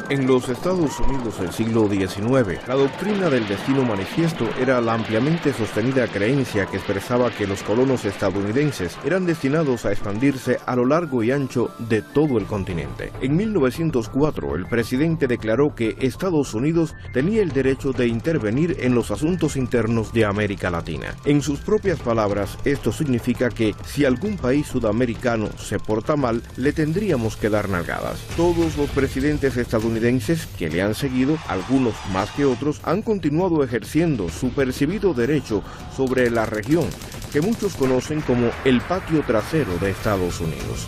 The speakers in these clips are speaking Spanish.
En los Estados Unidos del siglo XIX, la doctrina del destino manifiesto era la ampliamente sostenida creencia que expresaba que los colonos estadounidenses eran destinados a expandirse a lo largo y ancho de todo el continente. En 1904, el presidente declaró que Estados Unidos tenía el derecho de intervenir en los asuntos internos de América Latina. En sus propias palabras, esto significa que si algún país sudamericano se porta mal, le tendríamos que dar nalgadas. Todos los presidentes estadounidenses que le han seguido, algunos más que otros, han continuado ejerciendo su percibido derecho sobre la región, que muchos conocen como el patio trasero de Estados Unidos.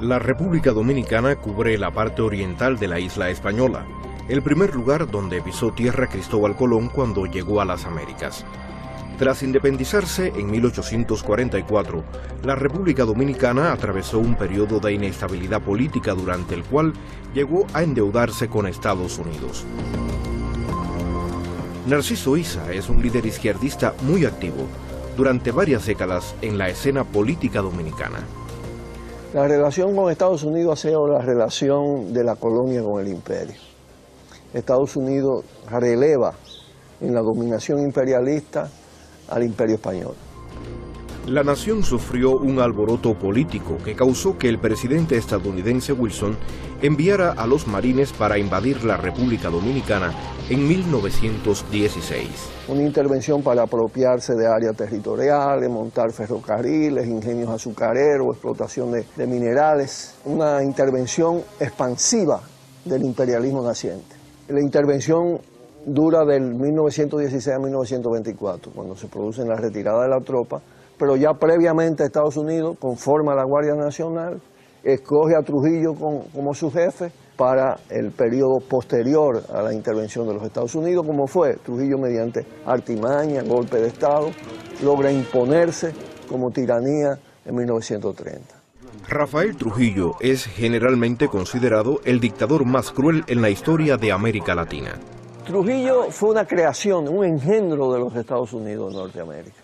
La República Dominicana cubre la parte oriental de la isla española, el primer lugar donde pisó tierra Cristóbal Colón cuando llegó a las Américas. Tras independizarse en 1844, la República Dominicana atravesó un periodo de inestabilidad política durante el cual llegó a endeudarse con Estados Unidos. Narciso Issa es un líder izquierdista muy activo durante varias décadas en la escena política dominicana. La relación con Estados Unidos ha sido la relación de la colonia con el imperio. Estados Unidos releva en la dominación imperialista al imperio español. La nación sufrió un alboroto político que causó que el presidente estadounidense Wilson enviara a los marines para invadir la República Dominicana en 1916. Una intervención para apropiarse de áreas territoriales, montar ferrocarriles, ingenios azucareros, explotación de minerales. Una intervención expansiva del imperialismo naciente. La intervención dura del 1916 a 1924, cuando se produce la retirada de la tropa, pero ya previamente Estados Unidos conforma la Guardia Nacional, escoge a Trujillo como su jefe para el periodo posterior a la intervención de los Estados Unidos, como fue Trujillo mediante artimaña, golpe de Estado, logra imponerse como tiranía en 1930. Rafael Trujillo es generalmente considerado el dictador más cruel en la historia de América Latina. Trujillo fue una creación, un engendro de los Estados Unidos de Norteamérica.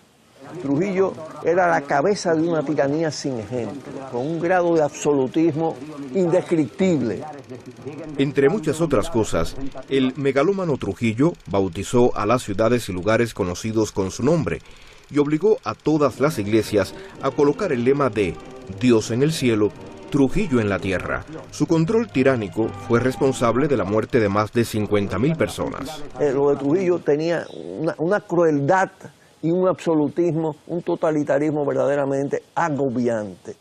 Trujillo era la cabeza de una tiranía sin ejemplo, con un grado de absolutismo indescriptible. Entre muchas otras cosas, el megalómano Trujillo bautizó a las ciudades y lugares conocidos con su nombre y obligó a todas las iglesias a colocar el lema de Dios en el cielo, Trujillo en la tierra. Su control tiránico fue responsable de la muerte de más de 50.000 personas. Lo de Trujillo tenía una crueldad y un absolutismo, un totalitarismo verdaderamente agobiante.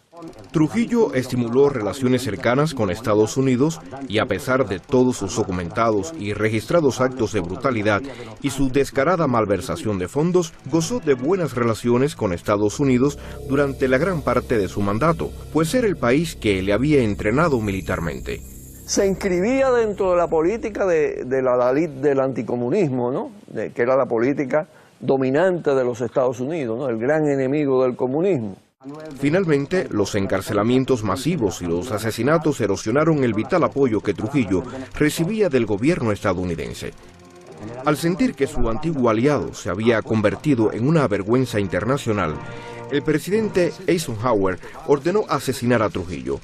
Trujillo estimuló relaciones cercanas con Estados Unidos y a pesar de todos sus documentados y registrados actos de brutalidad y su descarada malversación de fondos, gozó de buenas relaciones con Estados Unidos durante la gran parte de su mandato, pues era el país que le había entrenado militarmente. Se inscribía dentro de la política de la élite del anticomunismo, ¿no? Que era la política dominante de los Estados Unidos, ¿no? El gran enemigo del comunismo. Finalmente, los encarcelamientos masivos y los asesinatos erosionaron el vital apoyo que Trujillo recibía del gobierno estadounidense. Al sentir que su antiguo aliado se había convertido en una vergüenza internacional, el presidente Eisenhower ordenó asesinar a Trujillo,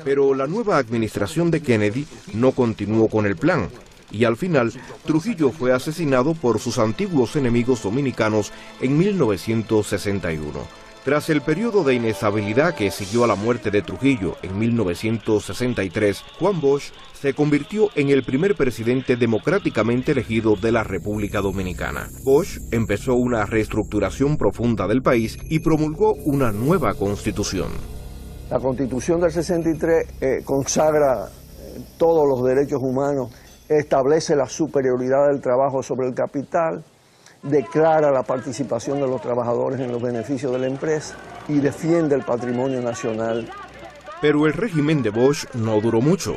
pero la nueva administración de Kennedy no continuó con el plan, y al final Trujillo fue asesinado por sus antiguos enemigos dominicanos en 1961. Tras el periodo de inestabilidad que siguió a la muerte de Trujillo en 1963, Juan Bosch se convirtió en el primer presidente democráticamente elegido de la República Dominicana. Bosch empezó una reestructuración profunda del país y promulgó una nueva constitución. La Constitución del 63 consagra todos los derechos humanos, establece la superioridad del trabajo sobre el capital, declara la participación de los trabajadores en los beneficios de la empresa y defiende el patrimonio nacional. Pero el régimen de Bosch no duró mucho.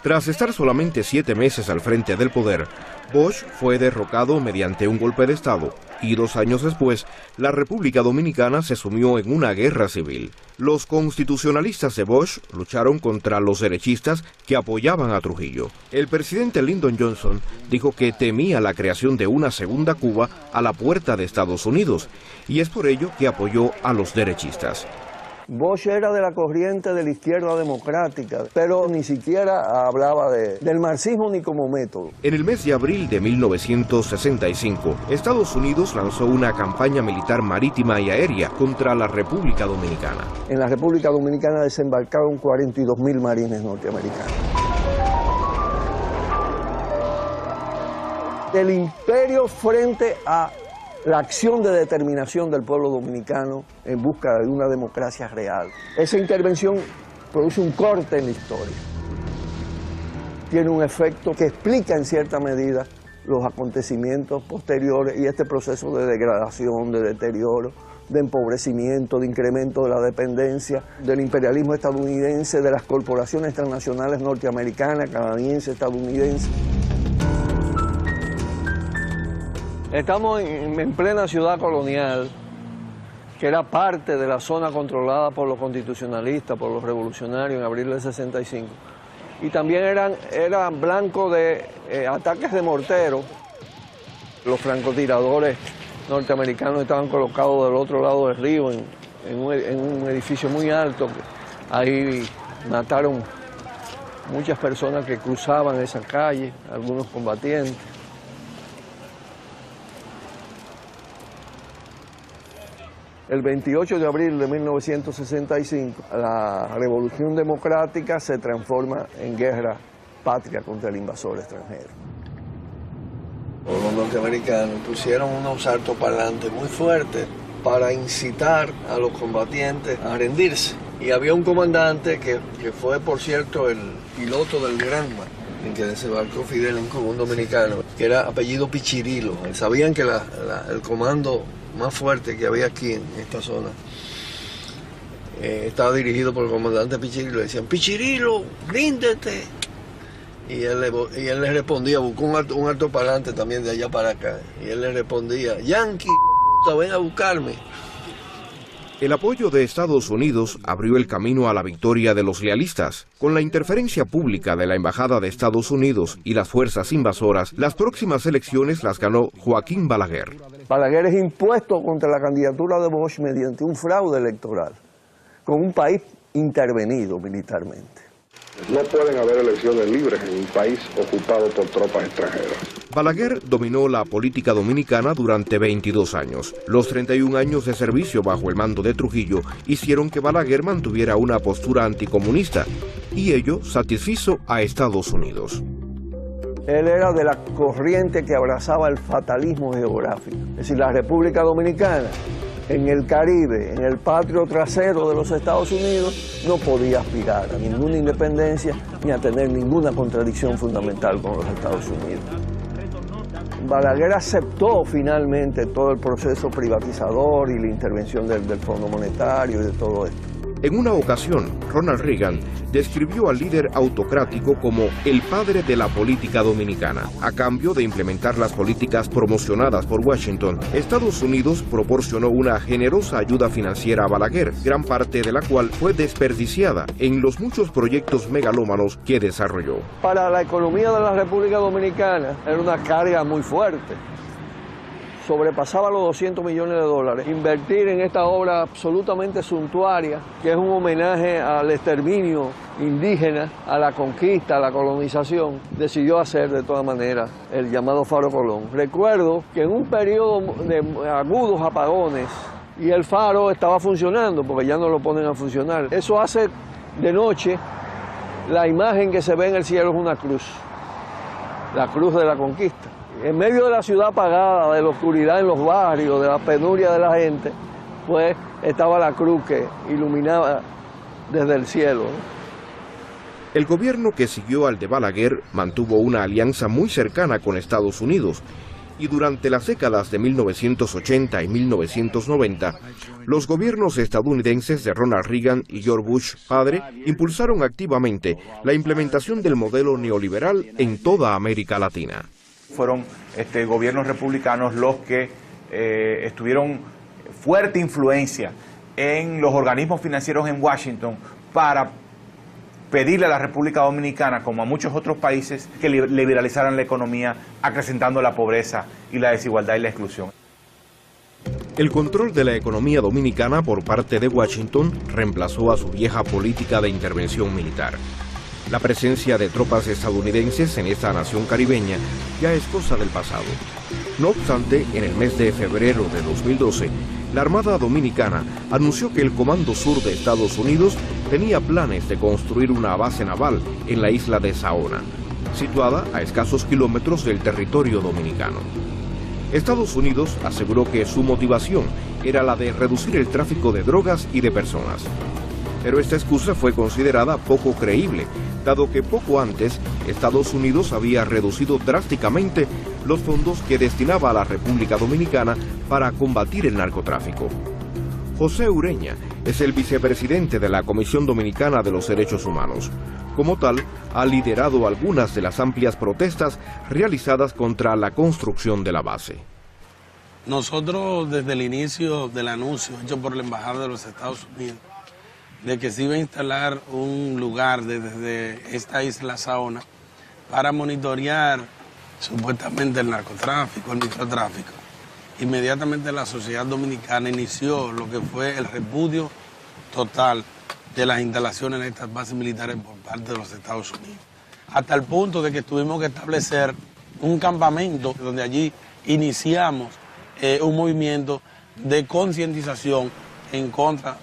Tras estar solamente 7 meses al frente del poder, Bosch fue derrocado mediante un golpe de Estado y 2 años después, la República Dominicana se sumió en una guerra civil. Los constitucionalistas de Bosch lucharon contra los derechistas que apoyaban a Trujillo. El presidente Lyndon Johnson dijo que temía la creación de una segunda Cuba a la puerta de Estados Unidos, y es por ello que apoyó a los derechistas. Bosch era de la corriente de la izquierda democrática, pero ni siquiera hablaba del marxismo ni como método. En el mes de abril de 1965, Estados Unidos lanzó una campaña militar marítima y aérea contra la República Dominicana. En la República Dominicana desembarcaron 42.000 marines norteamericanos. El imperio frente a la acción de determinación del pueblo dominicano en busca de una democracia real. Esa intervención produce un corte en la historia. Tiene un efecto que explica en cierta medida los acontecimientos posteriores y este proceso de degradación, de deterioro, de empobrecimiento, de incremento de la dependencia del imperialismo estadounidense, de las corporaciones transnacionales norteamericanas, canadienses, estadounidenses. Estamos en plena ciudad colonial, que era parte de la zona controlada por los constitucionalistas, por los revolucionarios en abril del 65. Y también eran blancos de ataques de mortero. Los francotiradores norteamericanos estaban colocados del otro lado del río, en un edificio muy alto. Ahí mataron muchas personas que cruzaban esa calle, algunos combatientes. El 28 de abril de 1965, la Revolución Democrática se transforma en guerra patria contra el invasor extranjero. Los norteamericanos pusieron unos altoparlantes muy fuertes para incitar a los combatientes a rendirse. Y había un comandante que fue, por cierto, el piloto del Granma, en que desembarcó Fidel en Cuba, un dominicano, que era apellido Pichirilo. Sabían que el comando más fuerte que había aquí en esta zona estaba dirigido por el comandante Pichirilo. Le decían, Pichirilo, ríndete. Y él le respondía, buscó un altoparlante también de allá para acá. Y él le respondía, Yankee, ven a buscarme. El apoyo de Estados Unidos abrió el camino a la victoria de los lealistas. Con la interferencia pública de la Embajada de Estados Unidos y las fuerzas invasoras, las próximas elecciones las ganó Joaquín Balaguer. Balaguer es impuesto contra la candidatura de Bosch mediante un fraude electoral, con un país intervenido militarmente. No pueden haber elecciones libres en un país ocupado por tropas extranjeras. Balaguer dominó la política dominicana durante 22 años. Los 31 años de servicio bajo el mando de Trujillo hicieron que Balaguer mantuviera una postura anticomunista, y ello satisfizo a Estados Unidos. Él era de la corriente que abrazaba el fatalismo geográfico. Es decir, la República Dominicana, en el Caribe, en el patio trasero de los Estados Unidos, no podía aspirar a ninguna independencia ni a tener ninguna contradicción fundamental con los Estados Unidos. Balaguer aceptó finalmente todo el proceso privatizador y la intervención del Fondo Monetario y de todo esto. En una ocasión, Ronald Reagan describió al líder autocrático como el padre de la política dominicana. A cambio de implementar las políticas promocionadas por Washington, Estados Unidos proporcionó una generosa ayuda financiera a Balaguer, gran parte de la cual fue desperdiciada en los muchos proyectos megalómanos que desarrolló. Para la economía de la República Dominicana era una carga muy fuerte. Sobrepasaba los 200 millones de dólares. Invertir en esta obra absolutamente suntuaria, que es un homenaje al exterminio indígena, a la conquista, a la colonización, decidió hacer de todas maneras el llamado Faro Colón. Recuerdo que en un periodo de agudos apagones, y el faro estaba funcionando, porque ya no lo ponen a funcionar. Eso hace de noche, la imagen que se ve en el cielo es una cruz, la cruz de la conquista. En medio de la ciudad apagada, de la oscuridad en los barrios, de la penuria de la gente, pues estaba la cruz que iluminaba desde el cielo. El gobierno que siguió al de Balaguer mantuvo una alianza muy cercana con Estados Unidos, y durante las décadas de 1980 y 1990, los gobiernos estadounidenses de Ronald Reagan y George Bush padre impulsaron activamente la implementación del modelo neoliberal en toda América Latina. Fueron gobiernos republicanos los que estuvieron fuerte influencia en los organismos financieros en Washington para pedirle a la República Dominicana, como a muchos otros países, que liberalizaran la economía, acrecentando la pobreza y la desigualdad y la exclusión. El control de la economía dominicana por parte de Washington reemplazó a su vieja política de intervención militar. La presencia de tropas estadounidenses en esta nación caribeña ya es cosa del pasado. No obstante, en el mes de febrero de 2012, la Armada Dominicana anunció que el Comando Sur de Estados Unidos tenía planes de construir una base naval en la isla de Saona, situada a escasos kilómetros del territorio dominicano. Estados Unidos aseguró que su motivación era la de reducir el tráfico de drogas y de personas. Pero esta excusa fue considerada poco creíble, dado que poco antes Estados Unidos había reducido drásticamente los fondos que destinaba a la República Dominicana para combatir el narcotráfico. José Ureña es el vicepresidente de la Comisión Dominicana de los Derechos Humanos. Como tal, ha liderado algunas de las amplias protestas realizadas contra la construcción de la base. Nosotros, desde el inicio del anuncio hecho por la Embajada de los Estados Unidos, de que se iba a instalar un lugar desde esta isla Saona para monitorear supuestamente el narcotráfico, el microtráfico, inmediatamente la sociedad dominicana inició lo que fue el repudio total de las instalaciones en estas bases militares por parte de los Estados Unidos. Hasta el punto de que tuvimos que establecer un campamento donde allí iniciamos un movimiento de concientización en contra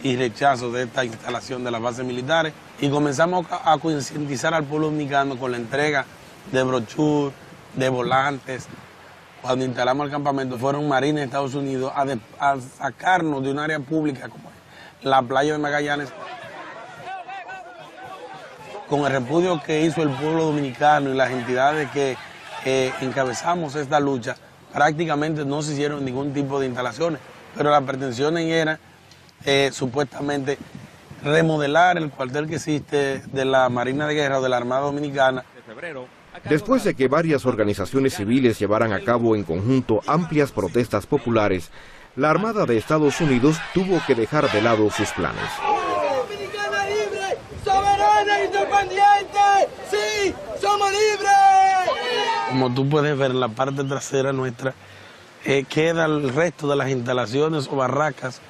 y rechazo de esta instalación de las bases militares y comenzamos a concientizar al pueblo dominicano con la entrega de brochures, de volantes. Cuando instalamos el campamento fueron marines de Estados Unidos a sacarnos de un área pública como la playa de Magallanes. Con el repudio que hizo el pueblo dominicano y las entidades que encabezamos esta lucha, prácticamente no se hicieron ningún tipo de instalaciones, pero las pretensiones eran supuestamente remodelar el cuartel que existe de la Marina de Guerra o de la Armada Dominicana. Después de que varias organizaciones civiles llevaran a cabo en conjunto amplias protestas populares, la Armada de Estados Unidos tuvo que dejar de lado sus planes. ¡Dominicana libre! ¡Soberana e independiente! ¡Sí! ¡Somos libres! Como tú puedes ver en la parte trasera nuestra, queda el resto de las instalaciones o barracas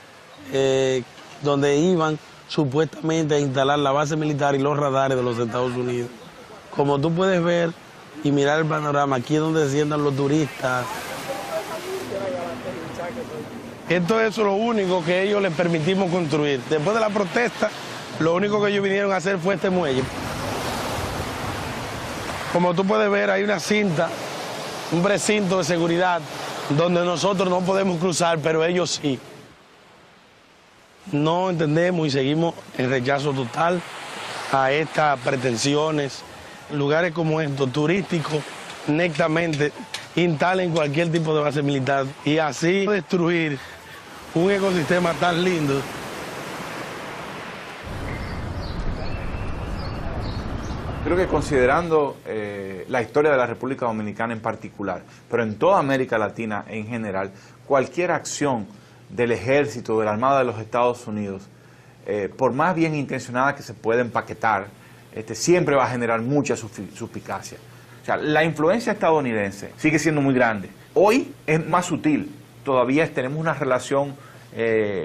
donde iban supuestamente a instalar la base militar y los radares de los Estados Unidos. Como tú puedes ver y mirar el panorama, aquí es donde desciendan los turistas. Esto es lo único que ellos les permitimos construir. Después de la protesta, lo único que ellos vinieron a hacer fue este muelle. Como tú puedes ver, hay una cinta, un precinto de seguridad, donde nosotros no podemos cruzar, pero ellos sí. No entendemos y seguimos en rechazo total a estas pretensiones. Lugares como estos, turísticos, netamente, instalen cualquier tipo de base militar y así destruir un ecosistema tan lindo. Creo que considerando la historia de la República Dominicana en particular, pero en toda América Latina en general, cualquier acción del ejército, de la Armada de los Estados Unidos, por más bien intencionada que se pueda empaquetar, siempre va a generar mucha suspicacia. O sea, la influencia estadounidense sigue siendo muy grande. Hoy es más sutil. Todavía tenemos una relación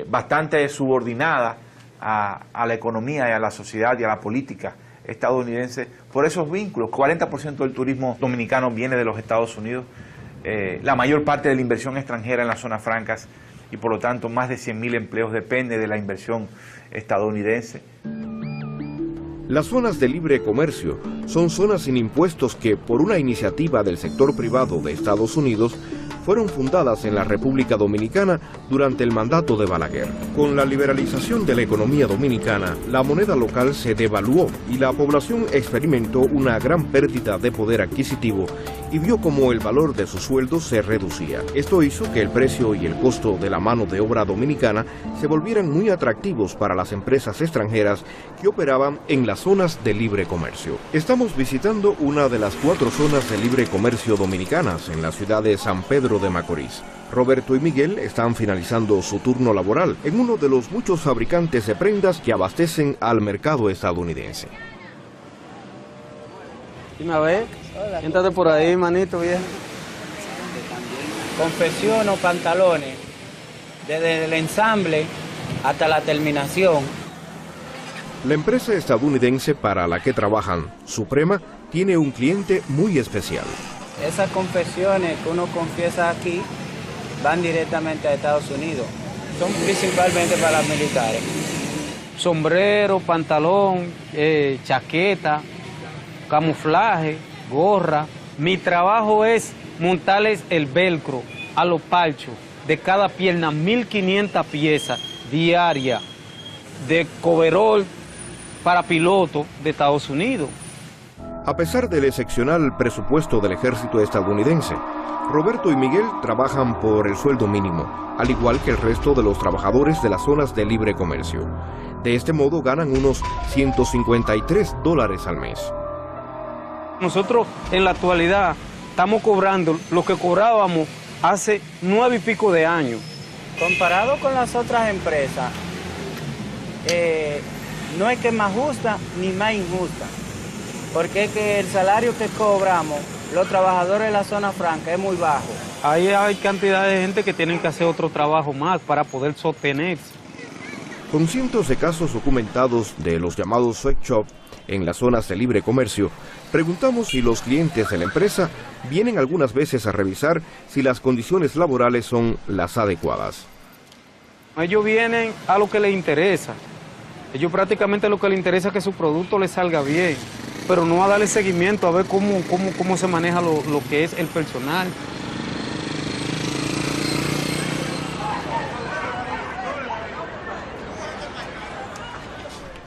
bastante subordinada a la economía y a la sociedad y a la política estadounidense por esos vínculos. 40% del turismo dominicano viene de los Estados Unidos. La mayor parte de la inversión extranjera en las zonas francas y por lo tanto más de 100.000 empleos depende de la inversión estadounidense. Las zonas de libre comercio son zonas sin impuestos que, por una iniciativa del sector privado de Estados Unidos, fueron fundadas en la República Dominicana durante el mandato de Balaguer. Con la liberalización de la economía dominicana, la moneda local se devaluó y la población experimentó una gran pérdida de poder adquisitivo y vio como el valor de sus sueldos se reducía. Esto hizo que el precio y el costo de la mano de obra dominicana se volvieran muy atractivos para las empresas extranjeras que operaban en las zonas de libre comercio. Estamos visitando una de las 4 zonas de libre comercio dominicanas en la ciudad de San Pedro de Macorís. Roberto y Miguel están finalizando su turno laboral en uno de los muchos fabricantes de prendas que abastecen al mercado estadounidense. Dime a ver, siéntate por ahí, manito, viejo. Confecciono pantalones desde el ensamble hasta la terminación. La empresa estadounidense para la que trabajan, Suprema, tiene un cliente muy especial. Esas confecciones que uno confiesa aquí van directamente a Estados Unidos. Son principalmente para los militares. Sombrero, pantalón, chaqueta, camuflaje, gorra. Mi trabajo es montarles el velcro a los palchos de cada pierna, 1.500 piezas diarias de coverol para pilotos de Estados Unidos. A pesar del excepcional presupuesto del ejército estadounidense, Roberto y Miguel trabajan por el sueldo mínimo, al igual que el resto de los trabajadores de las zonas de libre comercio. De este modo ganan unos $153 al mes. Nosotros en la actualidad estamos cobrando lo que cobrábamos hace 9 y pico de años. Comparado con las otras empresas, no es que es más justa ni más injusta, porque es que el salario que cobramos los trabajadores de la zona franca es muy bajo. Ahí hay cantidad de gente que tienen que hacer otro trabajo más para poder sostenerse. Con cientos de casos documentados de los llamados sweat shop en las zonas de libre comercio, preguntamos si los clientes de la empresa vienen algunas veces a revisar si las condiciones laborales son las adecuadas. Ellos vienen a lo que les interesa. Ellos prácticamente lo que les interesa es que su producto les salga bien, pero no a darle seguimiento a ver cómo se maneja lo que es el personal.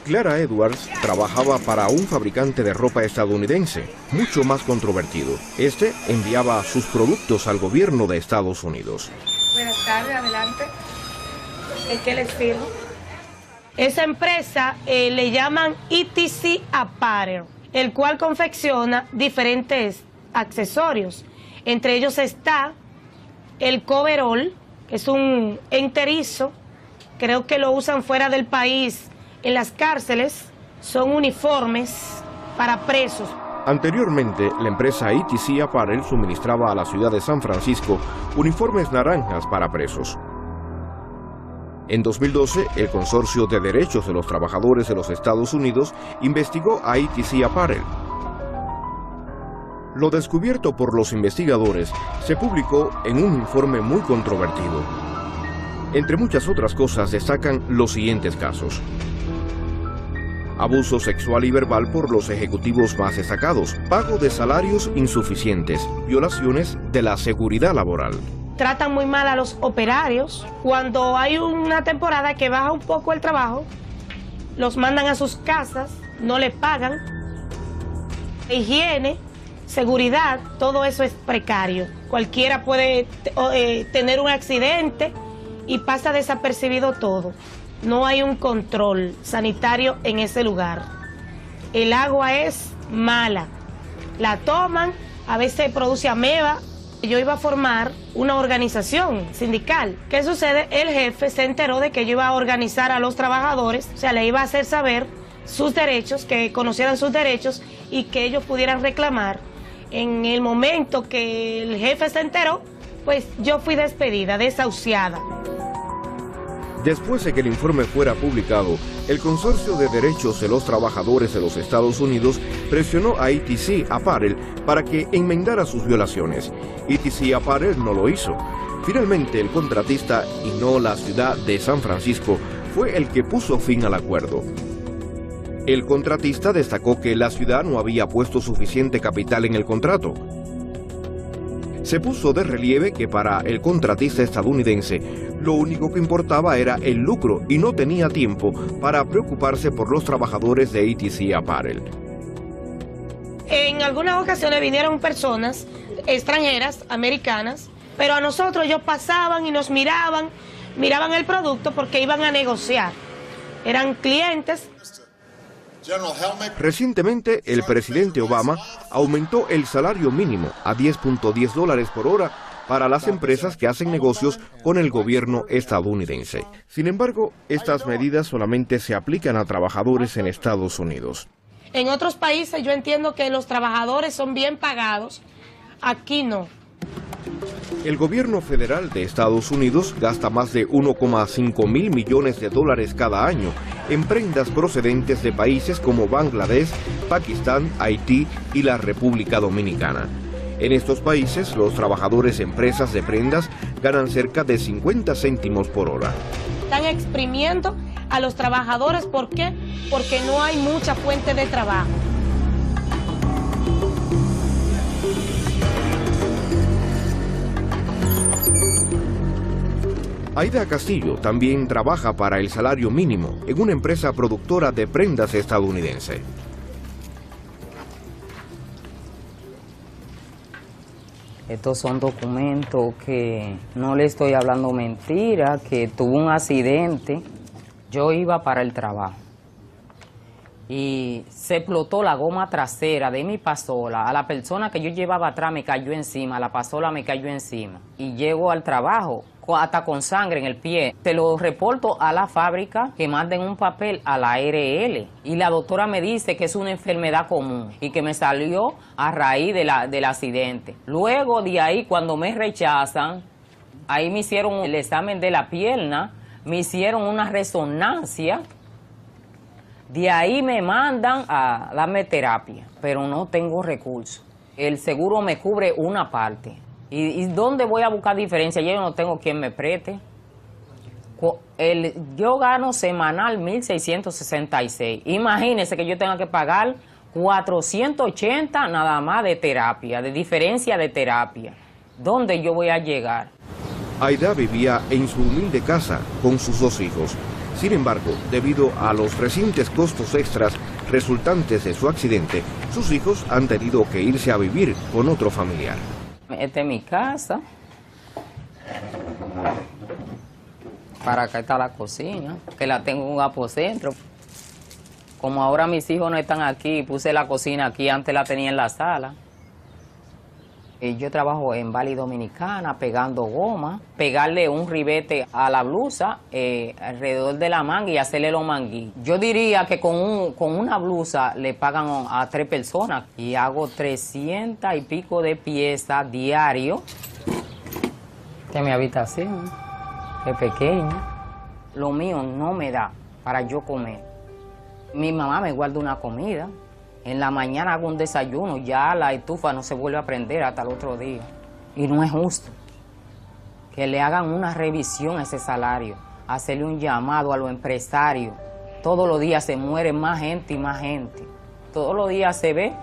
Clara Edwards trabajaba para un fabricante de ropa estadounidense, mucho más controvertido. Este enviaba sus productos al gobierno de Estados Unidos. Buenas tardes, adelante. ¿En qué les sirvo? Esa empresa le llaman ETC Apparel, el cual confecciona diferentes accesorios. Entre ellos está el coverol, que es un enterizo, creo que lo usan fuera del país. En las cárceles son uniformes para presos. Anteriormente, la empresa ETC Apparel suministraba a la ciudad de San Francisco uniformes naranjas para presos. En 2012, el Consorcio de Derechos de los Trabajadores de los Estados Unidos investigó a ETC Apparel. Lo descubierto por los investigadores se publicó en un informe muy controvertido. Entre muchas otras cosas destacan los siguientes casos: abuso sexual y verbal por los ejecutivos más destacados, pago de salarios insuficientes, violaciones de la seguridad laboral. Tratan muy mal a los operarios. Cuando hay una temporada que baja un poco el trabajo, los mandan a sus casas, no les pagan. Higiene, seguridad, todo eso es precario. Cualquiera puede tener un accidente y pasa desapercibido todo. No hay un control sanitario en ese lugar. El agua es mala. La toman, a veces produce ameba. Yo iba a formar una organización sindical. ¿Qué sucede? El jefe se enteró de que yo iba a organizar a los trabajadores, o sea, le iba a hacer saber sus derechos, que conocieran sus derechos y que ellos pudieran reclamar. En el momento que el jefe se enteró, pues yo fui despedida, desahuciada. Después de que el informe fuera publicado, el Consorcio de Derechos de los Trabajadores de los Estados Unidos presionó a ETC Apparel para que enmendara sus violaciones. ETC Apparel no lo hizo. Finalmente, el contratista, y no la ciudad de San Francisco, fue el que puso fin al acuerdo. El contratista destacó que la ciudad no había puesto suficiente capital en el contrato. Se puso de relieve que para el contratista estadounidense lo único que importaba era el lucro y no tenía tiempo para preocuparse por los trabajadores de ETC Apparel. En algunas ocasiones vinieron personas extranjeras, americanas, pero a nosotros ellos pasaban y nos miraban el producto porque iban a negociar. Eran clientes. Recientemente, el presidente Obama aumentó el salario mínimo a $10.10 por hora para las empresas que hacen negocios con el gobierno estadounidense. Sin embargo, estas medidas solamente se aplican a trabajadores en Estados Unidos. En otros países yo entiendo que los trabajadores son bien pagados, aquí no. El gobierno federal de Estados Unidos gasta más de 1,5 mil millones de dólares cada año en prendas procedentes de países como Bangladesh, Pakistán, Haití y la República Dominicana. En estos países, los trabajadores de empresas de prendas ganan cerca de 50 céntimos por hora. Están exprimiendo a los trabajadores, ¿por qué? Porque no hay mucha fuente de trabajo. Aida Castillo también trabaja para el salario mínimo en una empresa productora de prendas estadounidense. Estos son documentos que no le estoy hablando mentira, que tuvo un accidente. Yo iba para el trabajo y se explotó la goma trasera de mi pasola. A la persona que yo llevaba atrás me cayó encima, la pasola me cayó encima. Y llego al trabajo hasta con sangre en el pie. Te lo reporto a la fábrica, que manden un papel a la ARL. Y la doctora me dice que es una enfermedad común y que me salió a raíz del accidente. Luego de ahí, cuando me rechazan, ahí me hicieron el examen de la pierna, me hicieron una resonancia. De ahí me mandan a darme terapia, pero no tengo recursos. El seguro me cubre una parte. ¿Y dónde voy a buscar diferencia? Yo no tengo quien me preste. Yo gano semanal 1.666. Imagínense que yo tenga que pagar 480 nada más de terapia, de diferencia de terapia. ¿Dónde yo voy a llegar? Aida vivía en su humilde casa con sus 2 hijos. Sin embargo, debido a los recientes costos extras resultantes de su accidente, sus hijos han tenido que irse a vivir con otro familiar. Esta es mi casa. Para acá está la cocina, que la tengo en un aposento. Como ahora mis hijos no están aquí, puse la cocina aquí, antes la tenía en la sala. Yo trabajo en Bali Dominicana, pegando goma, pegarle un ribete a la blusa alrededor de la manga y hacerle los manguis. Yo diría que con una blusa le pagan a 3 personas y hago 300 y pico de piezas diario. Que mi habitación es pequeña. Lo mío no me da para yo comer. Mi mamá me guarda una comida. En la mañana hago un desayuno, ya la estufa no se vuelve a prender hasta el otro día. Y no es justo que le hagan una revisión a ese salario, hacerle un llamado a los empresarios. Todos los días se muere más gente y más gente. Todos los días se ve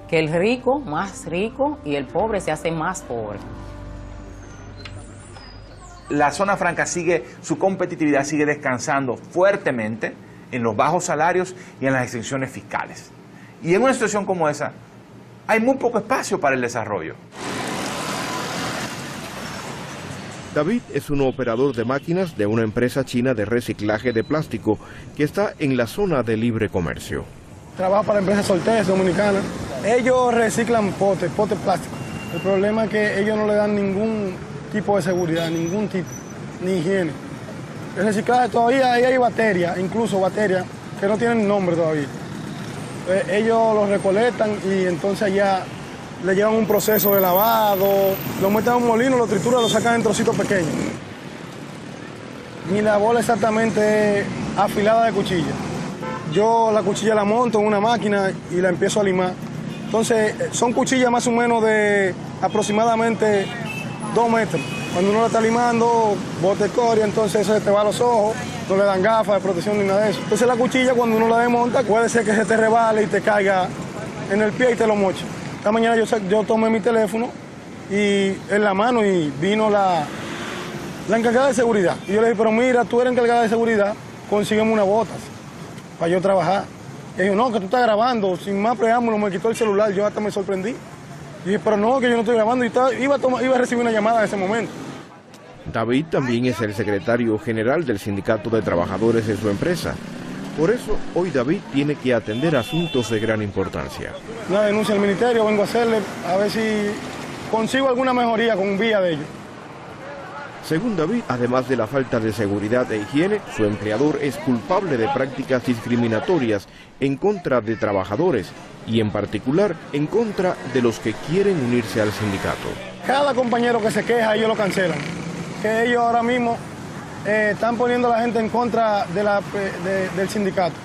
que el rico más rico y el pobre se hace más pobre. La zona franca su competitividad sigue descansando fuertemente en los bajos salarios y en las exenciones fiscales. Y en una situación como esa, hay muy poco espacio para el desarrollo. David es un operador de máquinas de una empresa china de reciclaje de plástico que está en la zona de libre comercio. Trabaja para empresas Soltés dominicana. Ellos reciclan potes plásticos. El problema es que ellos no le dan ningún tipo de seguridad, ningún tipo, ni higiene. El reciclaje todavía ahí hay baterías, incluso baterías que no tienen nombre todavía. Ellos los recolectan y entonces allá le llevan un proceso de lavado, lo meten en un molino, lo trituran, lo sacan en trocitos pequeños. Mi labor exactamente es afilada de cuchilla. Yo la cuchilla la monto en una máquina y la empiezo a limar. Entonces son cuchillas más o menos de aproximadamente 2 metros. Cuando uno la está limando, bota escoria, entonces eso se te va a los ojos, no le dan gafas de protección ni nada de eso. Entonces la cuchilla cuando uno la desmonta puede ser que se te rebale y te caiga en el pie y te lo moche. Esta mañana yo tomé mi teléfono y en la mano y vino la encargada de seguridad. Y yo le dije, pero mira, tú eres encargada de seguridad, consígueme unas botas para yo trabajar. Y dijo, no, que tú estás grabando. Sin más preámbulo me quitó el celular, yo hasta me sorprendí. Y dije, pero no, que yo no estoy grabando. Y iba a recibir una llamada en ese momento. David también es el secretario general del Sindicato de Trabajadores de su empresa. Por eso, hoy David tiene que atender asuntos de gran importancia. Una denuncia al ministerio, vengo a hacerle, a ver si consigo alguna mejoría con vía de ellos. Según David, además de la falta de seguridad e higiene, su empleador es culpable de prácticas discriminatorias en contra de trabajadores y en particular en contra de los que quieren unirse al sindicato. Cada compañero que se queja, ellos lo cancelan. Que ellos ahora mismo están poniendo a la gente en contra del sindicato.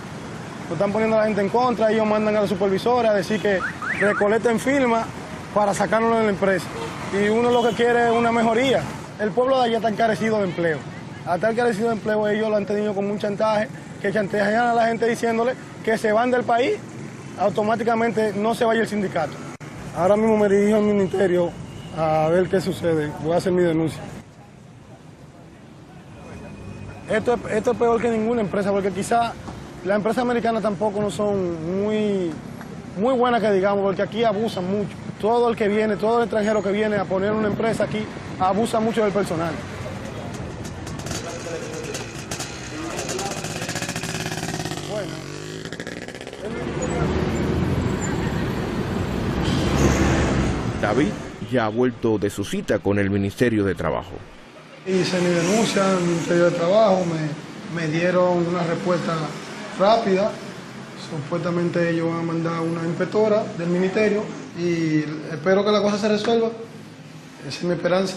Lo están poniendo a la gente en contra, ellos mandan a los supervisores a decir que recolecten firmas para sacarlo de la empresa. Y uno lo que quiere es una mejoría. El pueblo de allá está encarecido de empleo. Al estar encarecido de empleo, ellos lo han tenido como un chantaje, que chantajean a la gente diciéndole que se van del país, automáticamente no se vaya el sindicato. Ahora mismo me dirijo al ministerio a ver qué sucede. Voy a hacer mi denuncia. Esto es peor que ninguna empresa, porque quizá las empresas americanas tampoco no son muy buenas que digamos, porque aquí abusan mucho. Todo el extranjero que viene a poner una empresa aquí, abusa mucho del personal. David ya ha vuelto de su cita con el Ministerio de Trabajo. Hice mi denuncia al Ministerio de Trabajo, me dieron una respuesta rápida. Supuestamente ellos van a mandar una inspectora del ministerio y espero que la cosa se resuelva. Esa es mi esperanza.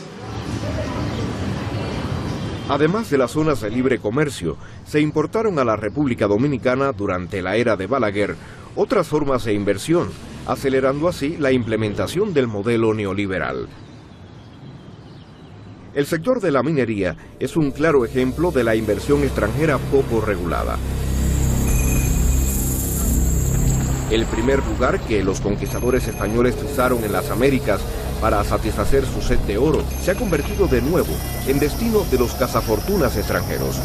Además de las zonas de libre comercio, se importaron a la República Dominicana durante la era de Balaguer otras formas de inversión, acelerando así la implementación del modelo neoliberal. El sector de la minería es un claro ejemplo de la inversión extranjera poco regulada. El primer lugar que los conquistadores españoles pisaron en las Américas para satisfacer su sed de oro se ha convertido de nuevo en destino de los cazafortunas extranjeros.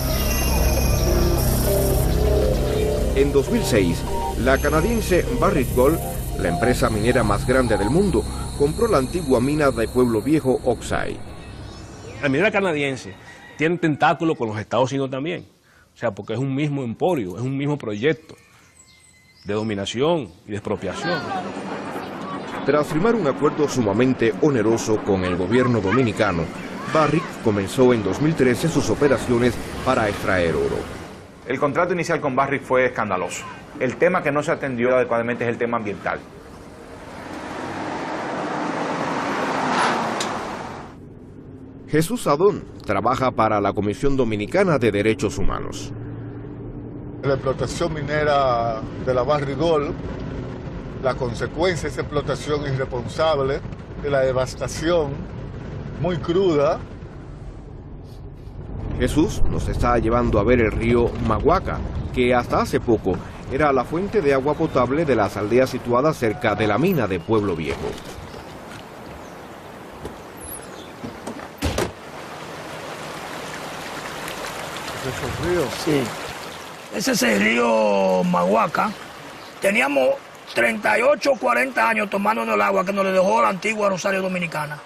En 2006, la canadiense Barrick Gold, la empresa minera más grande del mundo, compró la antigua mina de Pueblo Viejo Oxide. La minera canadiense tiene tentáculos con los Estados Unidos también, o sea, porque es un mismo emporio, es un mismo proyecto de dominación y de expropiación. Tras firmar un acuerdo sumamente oneroso con el gobierno dominicano, Barrick comenzó en 2013 sus operaciones para extraer oro. El contrato inicial con Barrick fue escandaloso. El tema que no se atendió adecuadamente es el tema ambiental. Jesús Adón trabaja para la Comisión Dominicana de Derechos Humanos. La explotación minera de la Barrick Gold, la consecuencia de esa explotación irresponsable, de la devastación muy cruda. Jesús nos está llevando a ver el río Maguaca, que hasta hace poco era la fuente de agua potable de las aldeas situadas cerca de la mina de Pueblo Viejo. ¿Es el río? Sí. Ese es el río Maguaca. Teníamos 38 o 40 años tomándonos el agua que nos le dejó la antigua Rosario Dominicana.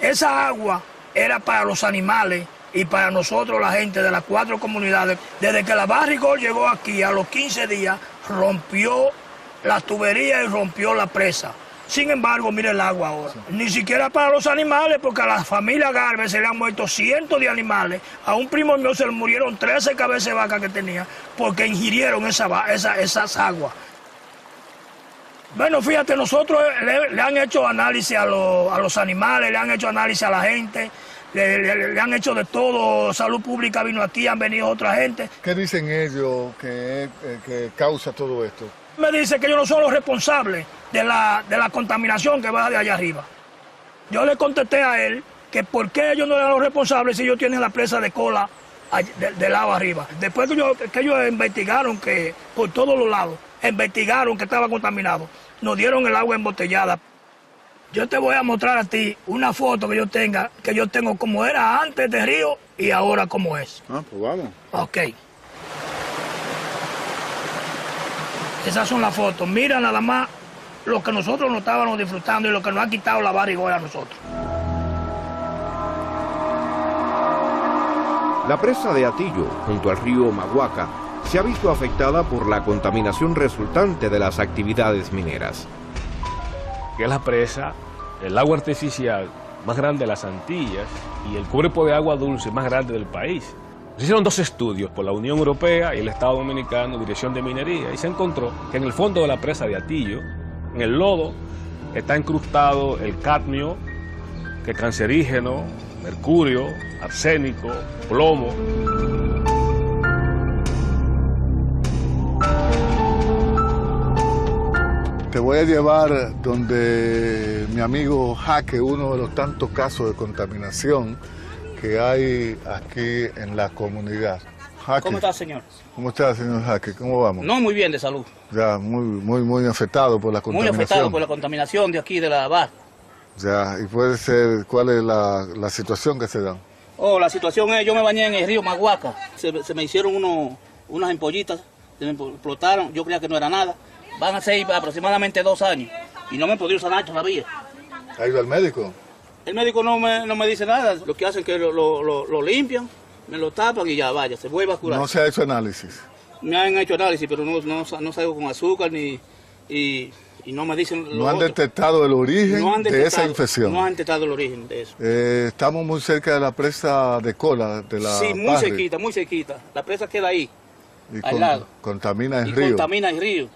Esa agua era para los animales y para nosotros, la gente de las 4 comunidades. Desde que la Barrick Gold llegó aquí, a los 15 días, rompió la tubería y rompió la presa. Sin embargo, mire el agua ahora. Ni siquiera para los animales, porque a la familia Garvez se le han muerto cientos de animales. A un primo mío se le murieron 13 cabezas de vaca que tenía porque ingirieron esas aguas. Bueno, fíjate, nosotros le han hecho análisis a los animales, le han hecho análisis a la gente, le han hecho de todo. Salud Pública vino aquí, han venido otra gente. ¿Qué dicen ellos que causa todo esto? Me dice que ellos no son los responsables de la contaminación que va de allá arriba. Yo le contesté a él que por qué ellos no eran los responsables si ellos tienen la presa de cola de lado arriba. Después que ellos investigaron que por todos los lados, investigaron que estaba contaminado, nos dieron el agua embotellada. Yo te voy a mostrar a ti una foto que yo tengo como era antes del río y ahora como es. Ah, pues vamos. Ok. Esas son las fotos. Mira nada más lo que nosotros no estábamos disfrutando y lo que nos ha quitado la Barrick Gold a nosotros. La presa de Atillo, junto al río Maguaca, se ha visto afectada por la contaminación resultante de las actividades mineras. Que es la presa, el agua artificial más grande de las Antillas y el cuerpo de agua dulce más grande del país. Se hicieron 2 estudios por la Unión Europea y el Estado Dominicano, Dirección de Minería, y se encontró que en el fondo de la presa de Atillo, en el lodo, está incrustado el cadmio que es cancerígeno, mercurio, arsénico, plomo. Te voy a llevar donde mi amigo Jaque, uno de los tantos casos de contaminación que hay aquí en la comunidad. Jaque, ¿Cómo está, señor? ¿Cómo está, señor Jaque? ¿Cómo vamos? No, muy bien de salud. Ya, muy afectado por la contaminación. Muy afectado por la contaminación de aquí, de la barra. Ya, y puede ser, ¿cuál es la situación que se da? Oh, la situación es, yo me bañé en el río Maguaca. Se me hicieron unas empollitas, se me explotaron, yo creía que no era nada. Van a ser aproximadamente 2 años y no me he podido sanar todavía. ¿Ha ido al médico? El médico no me dice nada. Lo que hacen es que lo limpian, me lo tapan y ya vaya, se vuelve a curar. ¿No se ha hecho análisis? Me han hecho análisis, pero no salgo con azúcar y no me dicen... ¿No han detectado el origen de esa infección? No han detectado el origen de eso. Estamos muy cerca de la presa de Cola, de la Sí, muy cerquita, muy cerquita. La presa queda ahí, al lado. Contamina el río. Contamina el río.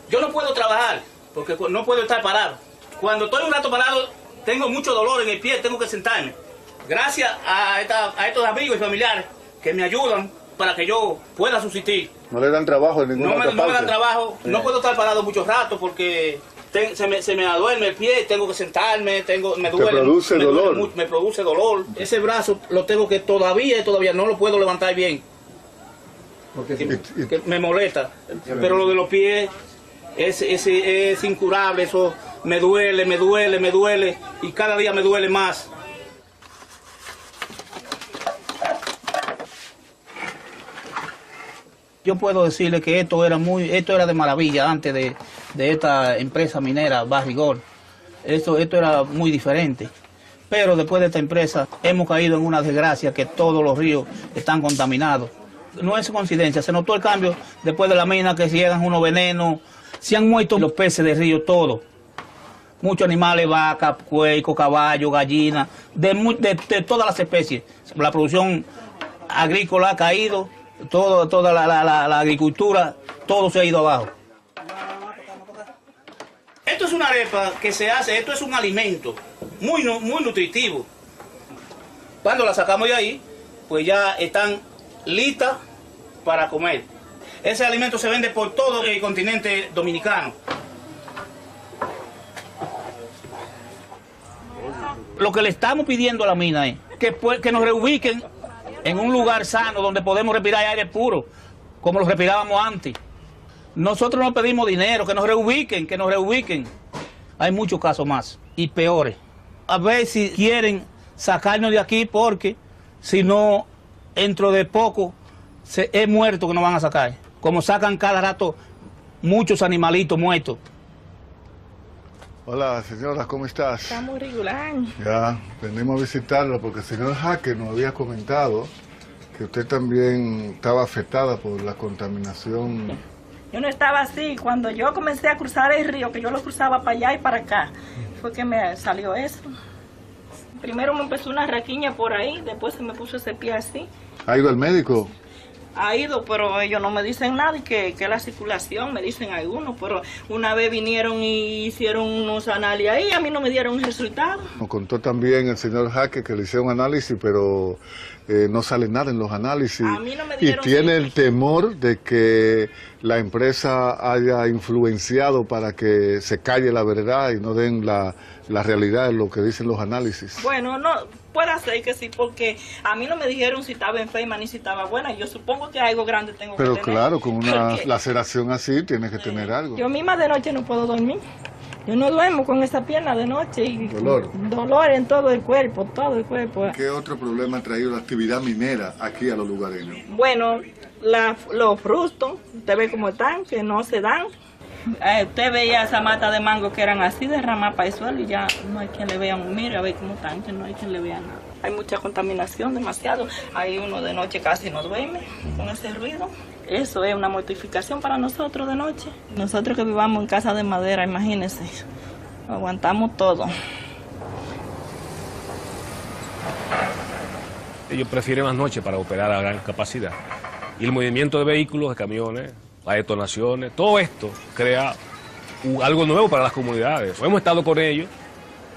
Yo no puedo trabajar, porque no puedo estar parado. Cuando estoy un rato parado, tengo mucho dolor en el pie, tengo que sentarme. Gracias a estos amigos y familiares que me ayudan para que yo pueda subsistir. ¿No le dan trabajo en ninguna otra parte? No me dan trabajo, no puedo estar parado mucho rato porque se me duerme el pie, tengo que sentarme, me duele. ¿Te produce dolor? Me produce dolor. Ese brazo lo tengo que todavía no lo puedo levantar bien. Porque que me molesta. Pero lo de los pies es incurable, eso me duele y cada día me duele más. Yo puedo decirle que esto era de maravilla antes de esta empresa minera Barrigol. Esto era muy diferente. Pero después de esta empresa hemos caído en una desgracia que todos los ríos están contaminados. No es coincidencia, se notó el cambio después de la mina que llegan unos venenos. Se han muerto los peces del río todos. Muchos animales, vaca, cuervo, caballo, gallina, de todas las especies. La producción agrícola ha caído, toda la agricultura, todo se ha ido abajo. Esto es una arepa que se hace, esto es un alimento muy nutritivo. Cuando la sacamos de ahí, pues ya están listas para comer. Ese alimento se vende por todo el continente dominicano. Lo que le estamos pidiendo a la mina es que nos reubiquen en un lugar sano donde podemos respirar aire puro, como lo respirábamos antes. Nosotros no pedimos dinero, que nos reubiquen. Hay muchos casos más y peores. A ver si quieren sacarnos de aquí porque si no, dentro de poco es muerto que nos van a sacar. Como sacan cada rato muchos animalitos muertos. Hola, señora, ¿cómo estás? Está muy regular. Ya, venimos a visitarlo porque el señor Jaque nos había comentado que usted también estaba afectada por la contaminación. Yo no estaba así. Cuando yo comencé a cruzar el río, que yo lo cruzaba para allá y para acá, fue que me salió eso. Primero me empezó una raquiña por ahí, después se me puso ese pie así. ¿Ha ido al médico? Ha ido, pero ellos no me dicen nada y que la circulación, me dicen algunos, pero una vez vinieron y hicieron unos análisis ahí, a mí no me dieron un resultado. Nos contó también el señor Jaque que le hicieron análisis, pero no sale nada en los análisis. A mí no me dieron. Y tiene el temor de que la empresa haya influenciado para que se calle la verdad y no den la realidad de lo que dicen los análisis. Bueno, no, puede ser que sí, porque a mí no me dijeron si estaba enferma ni si estaba buena. Yo supongo que algo grande tengo que tener. Pero claro, con una laceración así tienes que tener algo. Yo misma de noche no puedo dormir. Yo no duermo con esa pierna de noche. Y ¿Dolor? Dolor en todo el cuerpo, todo el cuerpo. ¿Qué otro problema ha traído la actividad minera aquí a los lugareños? Bueno, los frustos, usted ve cómo están, que no se dan. Usted veía esa mata de mango que eran así derramadas para el suelo y ya no hay quien le vea. Mire, a ver cómo están, que no hay quien le vea nada. Hay mucha contaminación, demasiado. Hay uno de noche casi no duerme con ese ruido. Eso es una mortificación para nosotros de noche. Nosotros que vivamos en casa de madera, imagínense, aguantamos todo. Ellos prefieren las noches para operar a gran capacidad. Y el movimiento de vehículos, de camiones, las detonaciones, todo esto crea algo nuevo para las comunidades. Hemos estado con ellos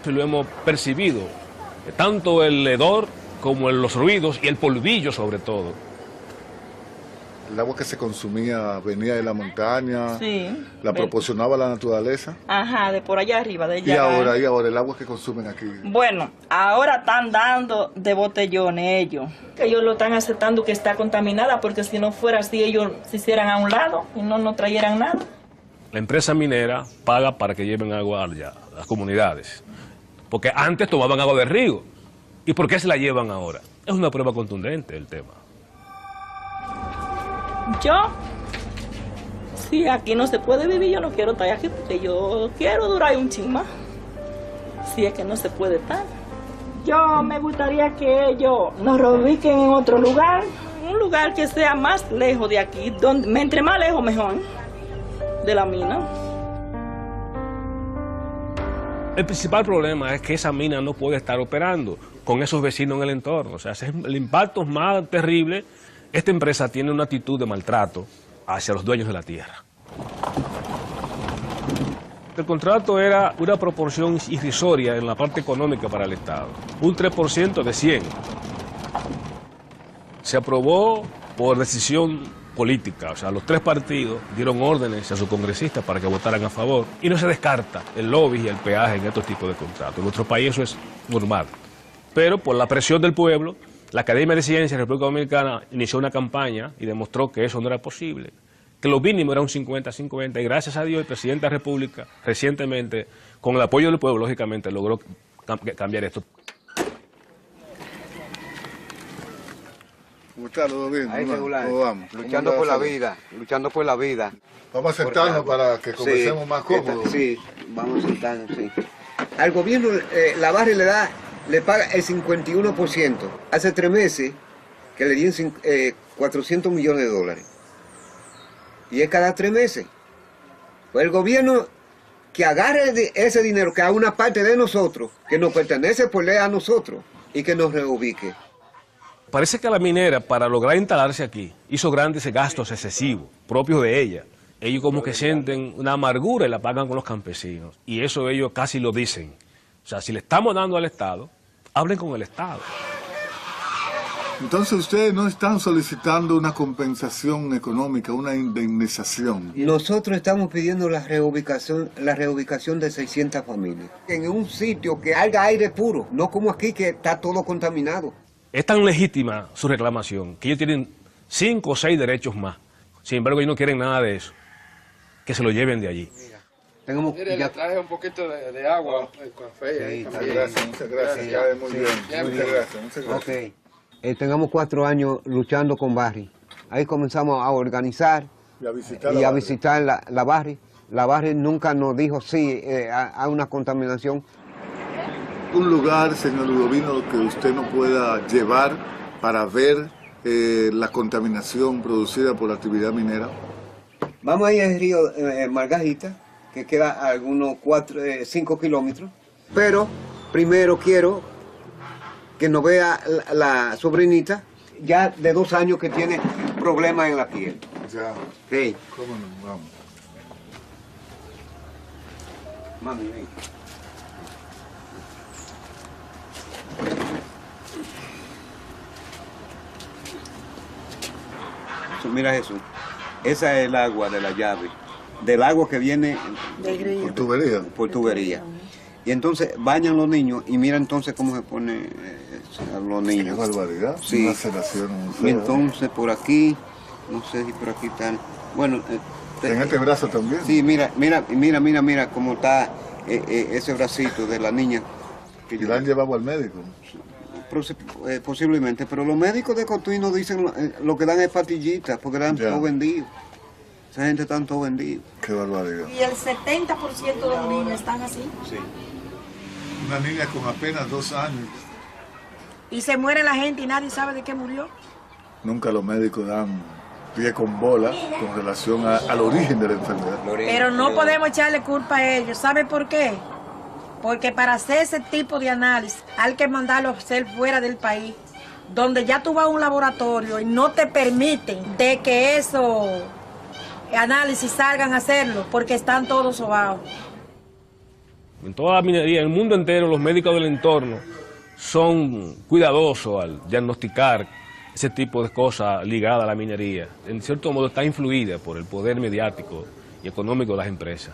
y lo hemos percibido, tanto el hedor como los ruidos y el polvillo sobre todo. El agua que se consumía venía de la montaña, Sí. la proporcionaba la naturaleza. Ajá, de por allá arriba, de Y allá. ahora, el agua que consumen aquí. Bueno, ahora están dando de botellones ellos. Ellos lo están aceptando que está contaminada porque si no fuera así ellos se hicieran a un lado y no trajeran nada. La empresa minera paga para que lleven agua allá, a las comunidades. Porque antes tomaban agua de río. ¿Y por qué se la llevan ahora? Es una prueba contundente el tema. Yo, si aquí no se puede vivir, yo no quiero estar aquí porque yo quiero durar un chin más. Si es que no se puede estar. Yo me gustaría que ellos nos reubiquen en otro lugar, un lugar que sea más lejos de aquí, donde, entre más lejos mejor, de la mina. El principal problema es que esa mina no puede estar operando con esos vecinos en el entorno. O sea, ese es el impacto más terrible. Esta empresa tiene una actitud de maltrato hacia los dueños de la tierra. El contrato era una proporción irrisoria en la parte económica para el Estado, un 3% de 100. Se aprobó por decisión política, o sea, los tres partidos dieron órdenes a sus congresistas para que votaran a favor y no se descarta el lobby y el peaje en estos tipos de contratos. En nuestro país eso es normal, pero por la presión del pueblo, la Academia de Ciencias de la República Dominicana inició una campaña y demostró que eso no era posible, que lo mínimo era un 50-50 y gracias a Dios el presidente de la República recientemente, con el apoyo del pueblo, lógicamente, logró cambiar esto. ¿Cómo está? ¿Todo bien? Ahí regular. ¿Cómo vamos? Luchando por la vida, luchando por la vida. Vamos a sentarnos para que conversemos más cómodos. Sí, vamos a sentarnos, sí. Al gobierno la Barri le paga el 51%. Hace 3 meses que le dieron 400 millones de dólares. Y es cada 3 meses. Pues el gobierno que agarre ese dinero, que haga una parte de nosotros, que nos pertenece por ley a nosotros, y que nos reubique. Parece que la minera, para lograr instalarse aquí, hizo grandes gastos excesivos, propios de ella. Ellos como que sienten una amargura y la pagan con los campesinos. Y eso ellos casi lo dicen. O sea, si le estamos dando al Estado, hablen con el Estado. Entonces ustedes no están solicitando una compensación económica, una indemnización. Nosotros estamos pidiendo la reubicación de 600 familias. En un sitio que haya aire puro, no como aquí que está todo contaminado. Es tan legítima su reclamación que ellos tienen 5 o 6 derechos más. Sin embargo, ellos no quieren nada de eso. Que se lo lleven de allí. Mire, le traje un poquito de agua, el café. Sí, muchas gracias. Ya, muy bien. Muchas gracias. Okay. Tengamos 4 años luchando con Barri. Ahí comenzamos a organizar y a visitar la Barri. La Barri nunca nos dijo sí a una contaminación. Un lugar, señor Ludovino, que usted no pueda llevar para ver la contaminación producida por la actividad minera. Vamos a ir al río Margajita, que queda a algunos 5 kilómetros. Pero primero quiero que nos vea la sobrinita, ya de 2 años que tiene problemas en la piel. Ya. Sí. ¿Cómo no? Vamos. Mami, ven. Mira eso. Esa es el agua de la llave. Del agua que viene por tubería. Por tubería. Y entonces bañan los niños y mira entonces cómo se pone a los niños. Qué barbaridad. Sí. Una aceleración muy fea. Y entonces por aquí, no sé si por aquí están. Bueno. En este brazo también. Sí, mira cómo está ese bracito de la niña. ¿Y la han llevado al médico? Posiblemente, pero los médicos de Cotuí dicen lo que dan es pastillitas, porque dan todo vendido. Esa gente está todo vendido. Qué barbaridad. ¿Y el 70% de los niños están así? Sí. Una niña con apenas 2 años. ¿Y se muere la gente y nadie sabe de qué murió? Nunca los médicos dan pie con bola con relación al origen de la enfermedad. Pero no podemos echarle culpa a ellos. ¿Sabe por qué? Porque para hacer ese tipo de análisis hay que mandarlo a hacer fuera del país, donde ya tú vas a un laboratorio y no te permiten de que eso análisis salgan a hacerlo, porque están todos sobados. En toda la minería, en el mundo entero, los médicos del entorno son cuidadosos al diagnosticar ese tipo de cosas ligadas a la minería. En cierto modo está influida por el poder mediático y económico de las empresas.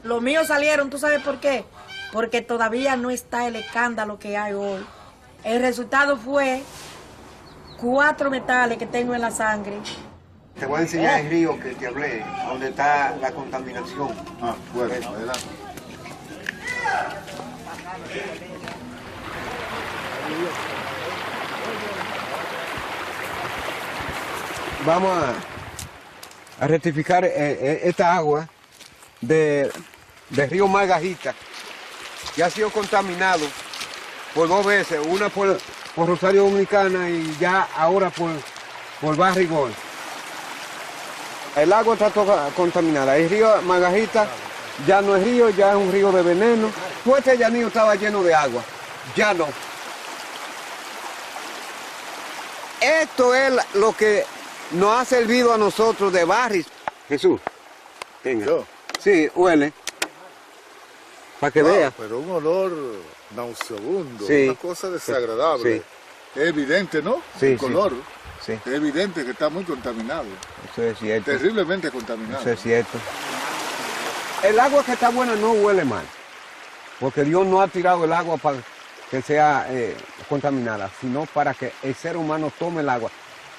Los míos salieron, ¿tú sabes por qué? Porque todavía no está el escándalo que hay hoy. El resultado fue 4 metales que tengo en la sangre. Te voy a enseñar el río que te hablé, donde está la contaminación. Ah, bueno, adelante. Vamos a rectificar esta agua del río Margarita, que ha sido contaminado por 2 veces, una por Rosario Dominicana y ya ahora por Barrigol. El agua está toda contaminada. El río Margarita ya no es río, ya es un río de veneno. Todo este llanillo estaba lleno de agua, ya no. Esto es lo que nos ha servido a nosotros de barris. Jesús, venga. Sí, huele. Para que vea. Pero un olor nauseabundo, Sí. una cosa desagradable. Sí. Es evidente, ¿no? Sí, El sí. color. Sí. Es evidente que está muy contaminado. Eso es cierto. Terriblemente contaminado. Eso es cierto. El agua que está buena no huele mal, porque Dios no ha tirado el agua para que sea contaminada, sino para que el ser humano tome el agua.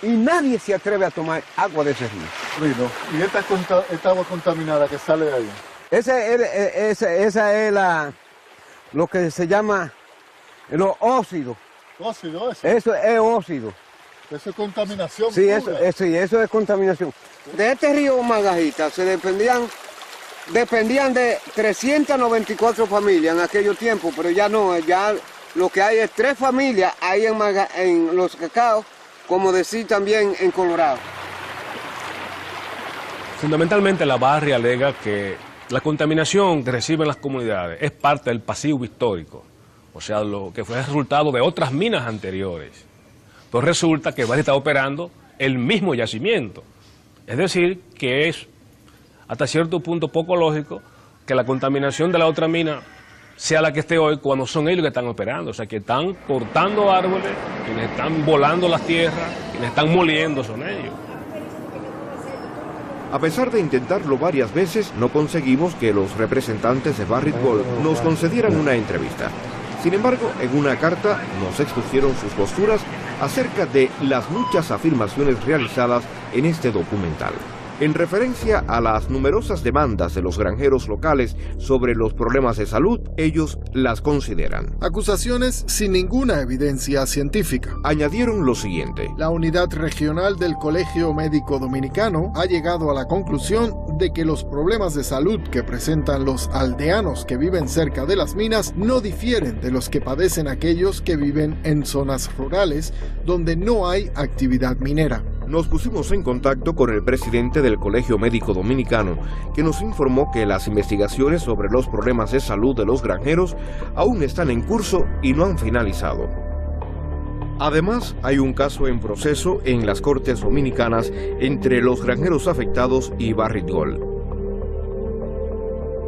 Y nadie se atreve a tomar agua de ese río. ¿Y esta agua contaminada que sale de ahí? Esa es lo que se llama los óxidos. ¿Óxido eso? Eso es óxido. Eso es contaminación Sí, pura. eso es contaminación. De este río Margarita se dependían de 394 familias en aquellos tiempos, pero ya no, ya lo que hay es 3 familias ahí en Los Cacaos, como decir también en Colorado. Fundamentalmente la Barri alega que la contaminación que reciben las comunidades es parte del pasivo histórico, o sea, lo que fue el resultado de otras minas anteriores. Pues resulta que Barri está operando el mismo yacimiento. Es decir, que es hasta cierto punto poco lógico que la contaminación de la otra mina sea la que esté hoy cuando son ellos que están operando. O sea, que están cortando árboles, quienes están volando las tierras, quienes están moliendo son ellos. A pesar de intentarlo varias veces, no conseguimos que los representantes de Barrick Gold nos concedieran una entrevista. Sin embargo, en una carta nos expusieron sus posturas acerca de las muchas afirmaciones realizadas en este documental. En referencia a las numerosas demandas de los granjeros locales sobre los problemas de salud, ellos las consideran. Acusaciones sin ninguna evidencia científica. Añadieron lo siguiente. La unidad regional del Colegio Médico Dominicano ha llegado a la conclusión de que los problemas de salud que presentan los aldeanos que viven cerca de las minas no difieren de los que padecen aquellos que viven en zonas rurales donde no hay actividad minera. Nos pusimos en contacto con el presidente del Colegio Médico Dominicano, que nos informó que las investigaciones sobre los problemas de salud de los granjeros aún están en curso y no han finalizado. Además, hay un caso en proceso en las Cortes Dominicanas entre los granjeros afectados y Barrick Gold.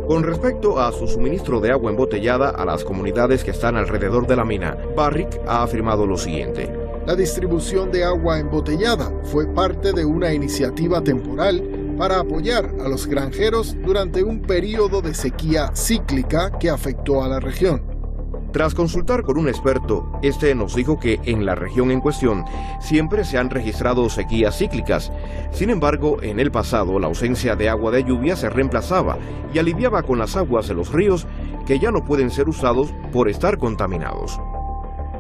Con respecto a su suministro de agua embotellada a las comunidades que están alrededor de la mina, Barrick ha afirmado lo siguiente. La distribución de agua embotellada fue parte de una iniciativa temporal para apoyar a los granjeros durante un periodo de sequía cíclica que afectó a la región. Tras consultar con un experto, este nos dijo que en la región en cuestión siempre se han registrado sequías cíclicas. Sin embargo, en el pasado la ausencia de agua de lluvia se reemplazaba y aliviaba con las aguas de los ríos que ya no pueden ser usados por estar contaminados.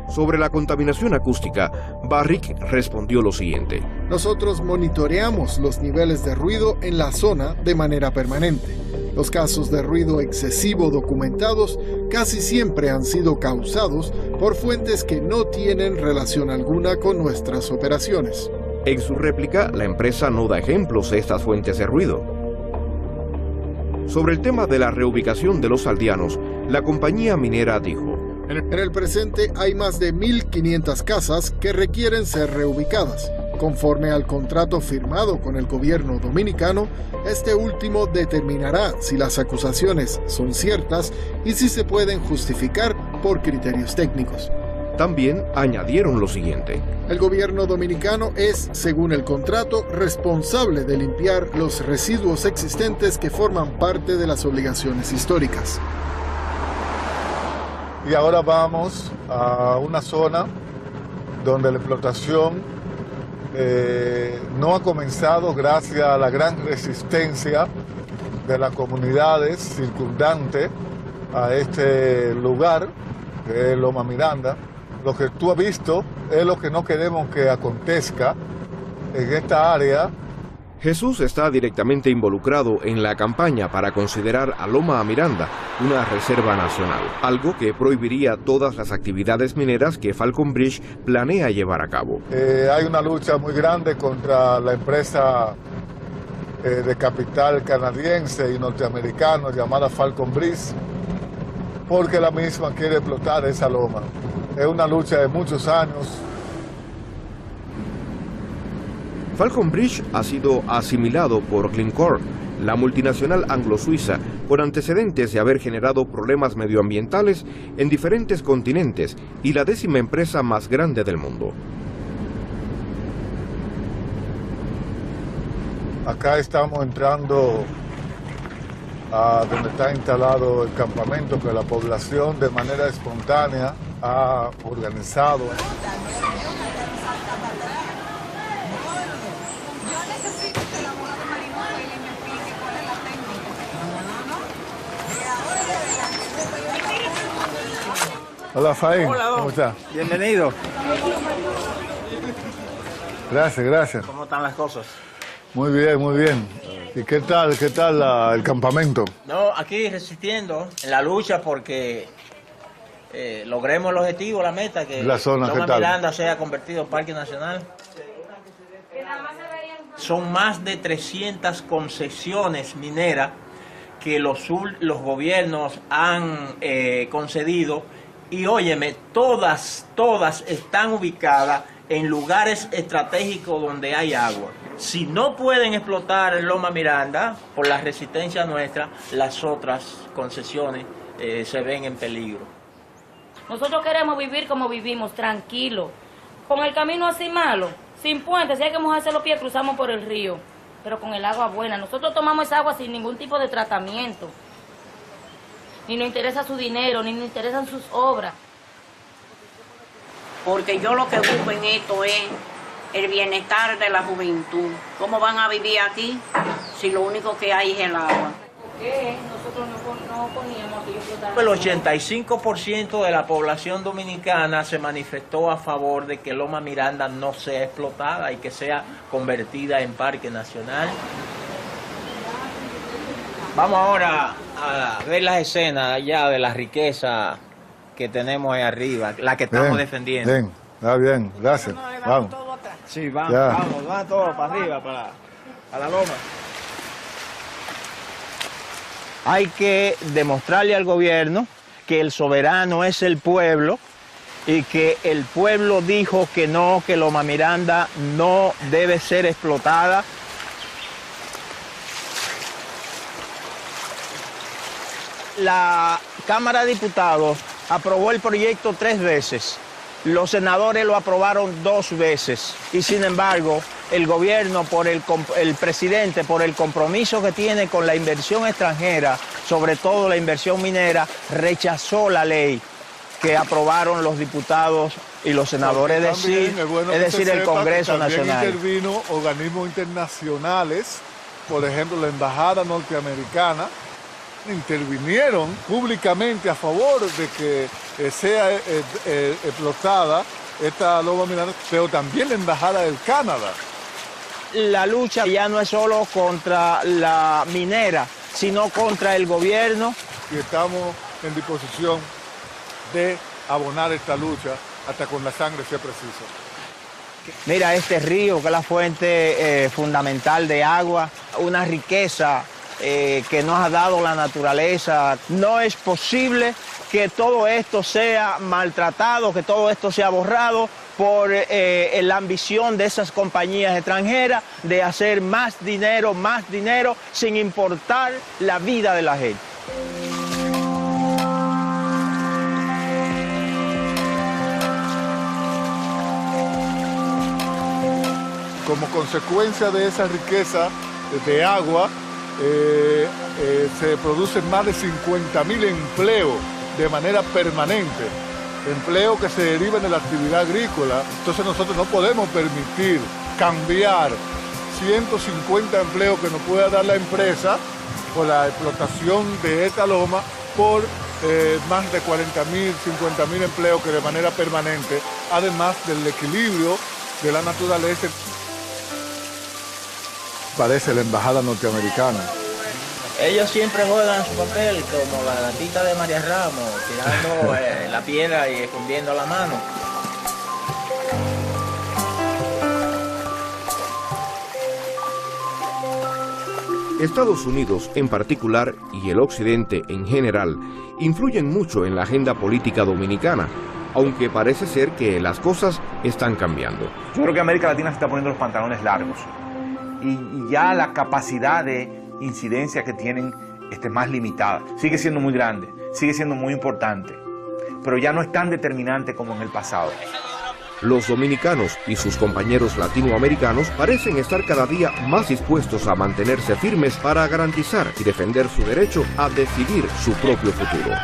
Sobre la contaminación acústica, Barrick respondió lo siguiente. Nosotros monitoreamos los niveles de ruido en la zona de manera permanente. Los casos de ruido excesivo documentados casi siempre han sido causados por fuentes que no tienen relación alguna con nuestras operaciones. En su réplica, la empresa no da ejemplos de estas fuentes de ruido. Sobre el tema de la reubicación de los aldeanos, la compañía minera dijo: En el presente hay más de 1.500 casas que requieren ser reubicadas. Conforme al contrato firmado con el gobierno dominicano, este último determinará si las acusaciones son ciertas y si se pueden justificar por criterios técnicos. También añadieron lo siguiente: el gobierno dominicano es, según el contrato, responsable de limpiar los residuos existentes que forman parte de las obligaciones históricas. Y ahora vamos a una zona donde la explotación no ha comenzado gracias a la gran resistencia de las comunidades circundantes a este lugar, que es Loma Miranda. Lo que tú has visto es lo que no queremos que acontezca en esta área. Jesús está directamente involucrado en la campaña para considerar a Loma Miranda una reserva nacional, algo que prohibiría todas las actividades mineras que Falconbridge planea llevar a cabo. Hay una lucha muy grande contra la empresa de capital canadiense y norteamericano llamada Falconbridge, porque la misma quiere explotar esa loma. Es una lucha de muchos años. Falconbridge ha sido asimilado por Glencore, la multinacional anglo-suiza, por antecedentes de haber generado problemas medioambientales en diferentes continentes y la 10ª empresa más grande del mundo. Acá estamos entrando a donde está instalado el campamento que la población de manera espontánea ha organizado. Hola, Faín. Hola, ¿Cómo está? Bienvenido. Gracias, gracias. ¿Cómo están las cosas? Muy bien, muy bien. ¿Y qué tal el campamento? No, aquí resistiendo en la lucha porque logremos el objetivo, la meta, que la zona, Loma Miranda sea convertido en parque nacional. Son más de 300 concesiones mineras que los gobiernos han concedido. Y óyeme, todas están ubicadas en lugares estratégicos donde hay agua. Si no pueden explotar Loma Miranda, por la resistencia nuestra, las otras concesiones se ven en peligro. Nosotros queremos vivir como vivimos, tranquilo, con el camino así malo, sin puentes. Si hay que mojarse los pies, cruzamos por el río, pero con el agua buena. Nosotros tomamos esa agua sin ningún tipo de tratamiento. Ni nos interesa su dinero, ni nos interesan sus obras. Porque yo lo que busco en esto es el bienestar de la juventud. ¿Cómo van a vivir aquí si lo único que hay es el agua? ¿Por qué nosotros no poníamos que yo explotara? El 85% de la población dominicana se manifestó a favor de que Loma Miranda no sea explotada y que sea convertida en parque nacional. Vamos ahora a ver las escenas allá de la riqueza que tenemos ahí arriba, la que estamos defendiendo. Bien, está bien, gracias. Vamos. Sí, vamos todos para arriba, para la loma. Hay que demostrarle al gobierno que el soberano es el pueblo y que el pueblo dijo que no, que Loma Miranda no debe ser explotada. La Cámara de Diputados aprobó el proyecto 3 veces, los senadores lo aprobaron 2 veces y sin embargo el gobierno, el presidente, por el compromiso que tiene con la inversión extranjera, sobre todo la inversión minera, rechazó la ley que aprobaron los diputados y los senadores, es decir, el Congreso Nacional. También intervino organismos internacionales, por ejemplo la Embajada norteamericana, intervinieron públicamente a favor de que sea explotada esta Loma Miranda, pero también la Embajada del Canadá. La lucha ya no es solo contra la minera, sino contra el gobierno. Y estamos en disposición de abonar esta lucha hasta con la sangre sea preciso. Mira este río, que es la fuente fundamental de agua, una riqueza que nos ha dado la naturaleza. No es posible que todo esto sea maltratado, que todo esto sea borrado por la ambición de esas compañías extranjeras de hacer más dinero, sin importar la vida de la gente. Como consecuencia de esa riqueza de agua, se producen más de 50.000 empleos de manera permanente, empleos que se derivan de la actividad agrícola. Entonces nosotros no podemos permitir cambiar 150 empleos que nos pueda dar la empresa por la explotación de esta loma por más de 40.000, 50.000 empleos que de manera permanente, además del equilibrio de la naturaleza. Parece la embajada norteamericana. Ellos siempre juegan su papel como la gatita de María Ramos, tirando la piedra y escondiendo la mano. Estados Unidos en particular y el occidente en general influyen mucho en la agenda política dominicana, aunque parece ser que las cosas están cambiando. Yo creo que América Latina se está poniendo los pantalones largos y ya la capacidad de incidencia que tienen es más limitada. Sigue siendo muy grande, sigue siendo muy importante, pero ya no es tan determinante como en el pasado. Los dominicanos y sus compañeros latinoamericanos parecen estar cada día más dispuestos a mantenerse firmes para garantizar y defender su derecho a decidir su propio futuro.